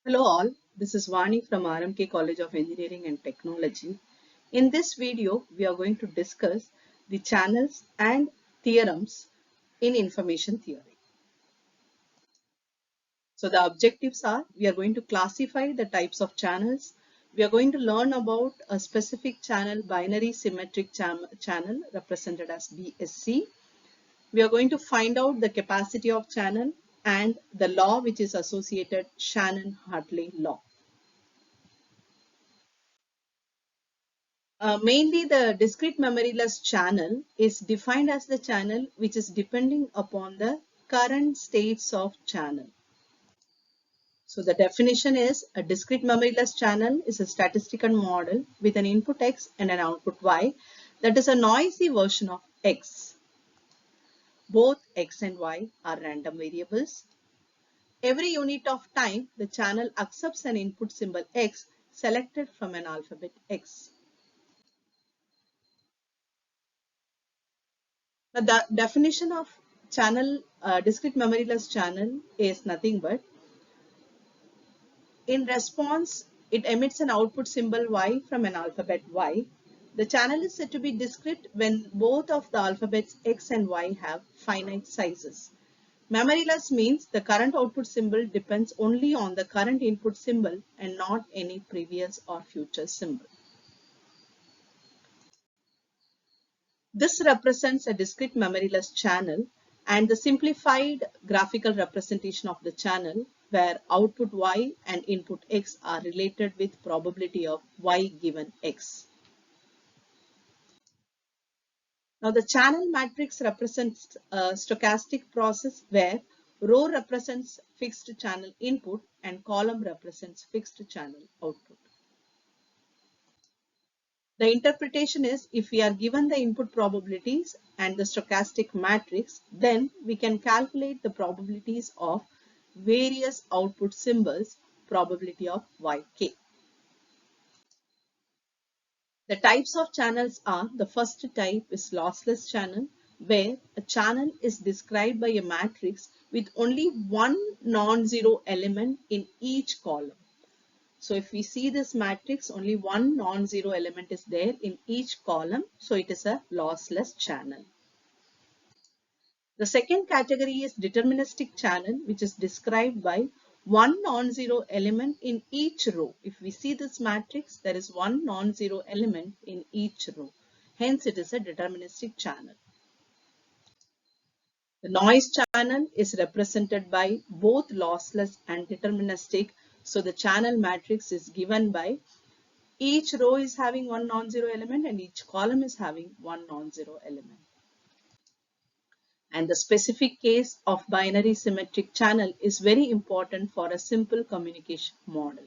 Hello all, this is Vani from R.M.K College of Engineering and Technology. In this video, we are going to discuss the channels and theorems in information theory. So the objectives are, we are going to classify the types of channels. We are going to learn about a specific channel, binary symmetric channel represented as BSC. We are going to find out the capacity of channel and the law which is associated, Shannon-Hartley law. Mainly the discrete memoryless channel is defined as the channel which is depending upon the current states of channel. So the definition is a discrete memoryless channel is a statistical model with an input X and an output Y that is a noisy version of X. Both X and Y are random variables. Every unit of time, the channel accepts an input symbol X selected from an alphabet X. Now, the definition of channel, discrete memoryless channel is nothing but in response, it emits an output symbol Y from an alphabet Y. The channel is said to be discrete when both of the alphabets X and Y have finite sizes. Memoryless means the current output symbol depends only on the current input symbol and not any previous or future symbol. This represents a discrete memoryless channel and the simplified graphical representation of the channel where output Y and input X are related with probability of Y given X. Now the channel matrix represents a stochastic process where row represents fixed channel input and column represents fixed channel output. The interpretation is if we are given the input probabilities and the stochastic matrix, then we can calculate the probabilities of various output symbols, probability of Yk. The types of channels are, the first type is lossless channel, where a channel is described by a matrix with only one non-zero element in each column. So if we see this matrix, only one non-zero element is there in each column. So it is a lossless channel. The second category is deterministic channel, which is described by one non-zero element in each row. If we see this matrix, there is one non-zero element in each row. Hence, it is a deterministic channel. The noise channel is represented by both lossless and deterministic. So the channel matrix is given by each row is having one non-zero element and each column is having one non-zero element. And the specific case of binary symmetric channel is very important for a simple communication model.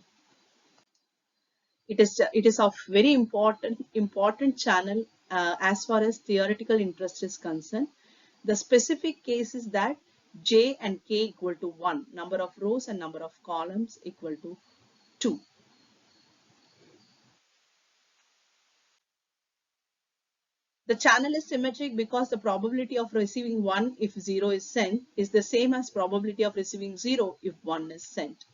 It is of very important channel as far as theoretical interest is concerned. The specific case is that J and K equal to 1, number of rows and number of columns equal to 2. The channel is symmetric because the probability of receiving 1 if 0 is sent is the same as probability of receiving 0 if 1 is sent.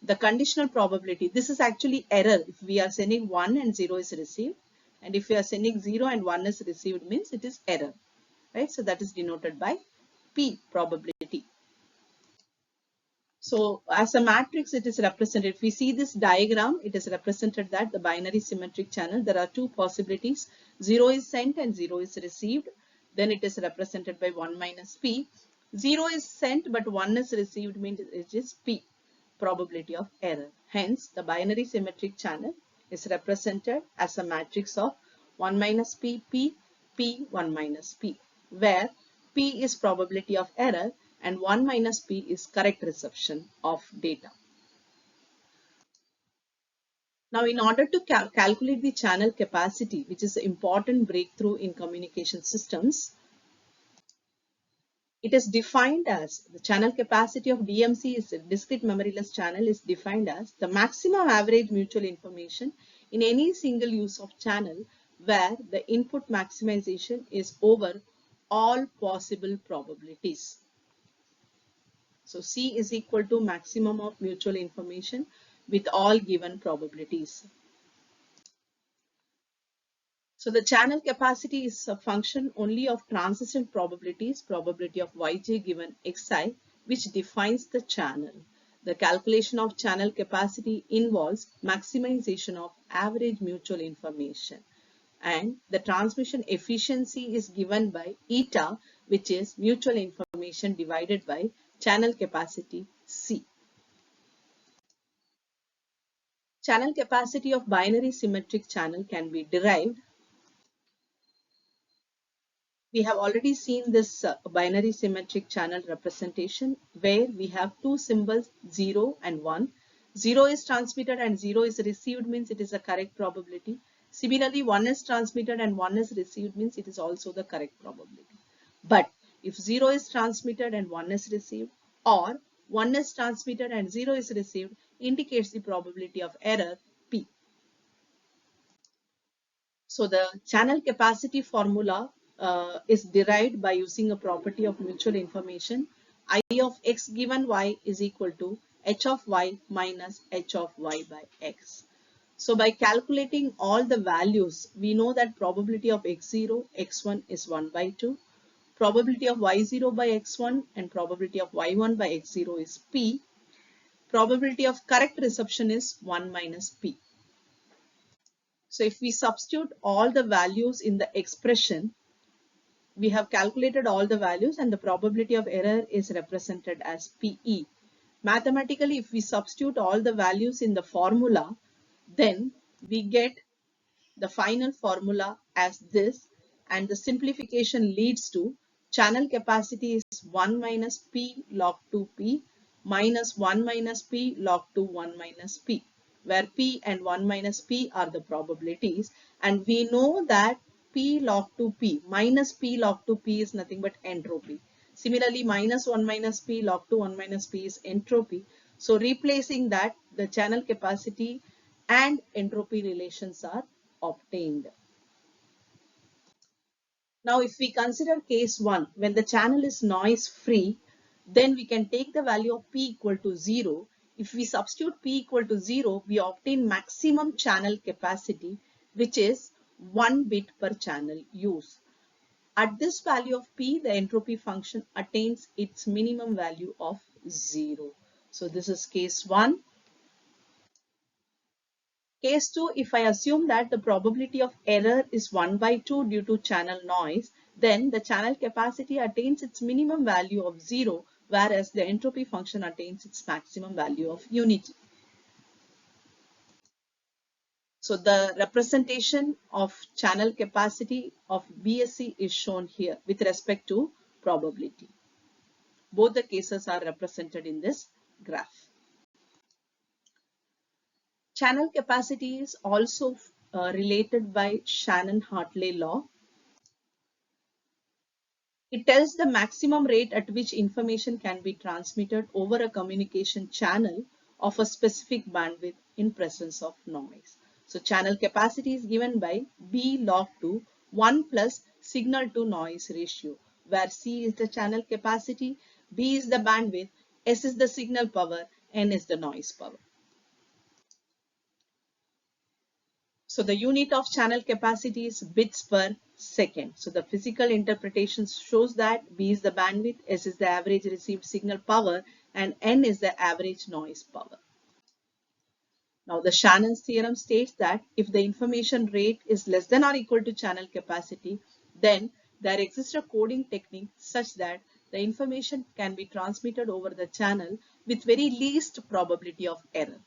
The conditional probability, this is actually error. If we are sending 1 and 0 is received, and if we are sending 0 and 1 is received, means it is error, right? So that is denoted by P, probability. So as a matrix, it is represented. If we see this diagram, it is represented that the binary symmetric channel, there are two possibilities. 0 is sent and 0 is received. Then it is represented by 1 minus P. 0 is sent but 1 is received means it is P, probability of error. Hence, the binary symmetric channel is represented as a matrix of 1 minus P, P, P, 1 minus P, where P is probability of error and 1 minus P is correct reception of data. Now, in order to calculate the channel capacity, which is an important breakthrough in communication systems, it is defined as the channel capacity of DMC is a discrete memoryless channel is defined as the maximum average mutual information in any single use of channel where the input maximization is over all possible probabilities. So C is equal to maximum of mutual information with all given probabilities. So the channel capacity is a function only of transient probabilities, probability of Yj given Xi, which defines the channel. The calculation of channel capacity involves maximization of average mutual information. And the transmission efficiency is given by eta, which is mutual information divided by channel capacity C. Channel capacity of binary symmetric channel can be derived. We have already seen this binary symmetric channel representation where we have two symbols 0 and 1. 0 is transmitted and 0 is received means it is a correct probability. Similarly, 1 is transmitted and 1 is received means it is also the correct probability. But if 0 is transmitted and 1 is received, or 1 is transmitted and 0 is received, indicates the probability of error P. So the channel capacity formula is derived by using a property of mutual information. I of x given y is equal to h of y minus h of y by x. So by calculating all the values, we know that probability of x0, x1 is 1 by 2. Probability of y0 by x1 and probability of y1 by x0 is p. Probability of correct reception is 1 minus p. So if we substitute all the values in the expression, we have calculated all the values and the probability of error is represented as PE. Mathematically, if we substitute all the values in the formula, then we get the final formula as this, and the simplification leads to channel capacity is 1 minus P log 2P minus 1 minus P log 2 1 minus P, where P and 1 minus P are the probabilities, and we know that P log 2P minus P log 2P is nothing but entropy. Similarly, minus 1 minus P log 2 1 minus P is entropy. So replacing that, the channel capacity and entropy relations are obtained. Now, if we consider case 1, when the channel is noise free, then we can take the value of P equal to 0. If we substitute P equal to 0, we obtain maximum channel capacity, which is 1 bit per channel use. At this value of P, the entropy function attains its minimum value of 0. So this is case 1. Case 2, if I assume that the probability of error is 1 by 2 due to channel noise, then the channel capacity attains its minimum value of 0, whereas the entropy function attains its maximum value of unity. So the representation of channel capacity of BSC is shown here with respect to probability. Both the cases are represented in this graph. Channel capacity is also related by Shannon-Hartley law. It tells the maximum rate at which information can be transmitted over a communication channel of a specific bandwidth in presence of noise. So channel capacity is given by B log 2 1 plus signal to noise ratio, where C is the channel capacity, B is the bandwidth, S is the signal power, N is the noise power. So the unit of channel capacity is bits per second. So the physical interpretation shows that B is the bandwidth, S is the average received signal power, and N is the average noise power. Now the Shannon's theorem states that if the information rate is less than or equal to channel capacity, then there exists a coding technique such that the information can be transmitted over the channel with very least probability of error.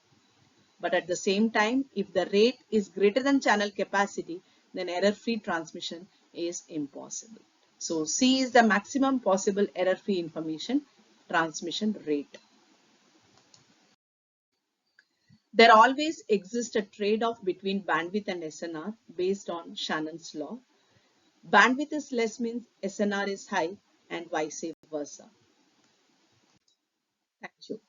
But at the same time, if the rate is greater than channel capacity, then error-free transmission is impossible. So C is the maximum possible error-free information transmission rate. There always exists a trade-off between bandwidth and SNR based on Shannon's law. Bandwidth is less means SNR is high and vice versa. Thank you.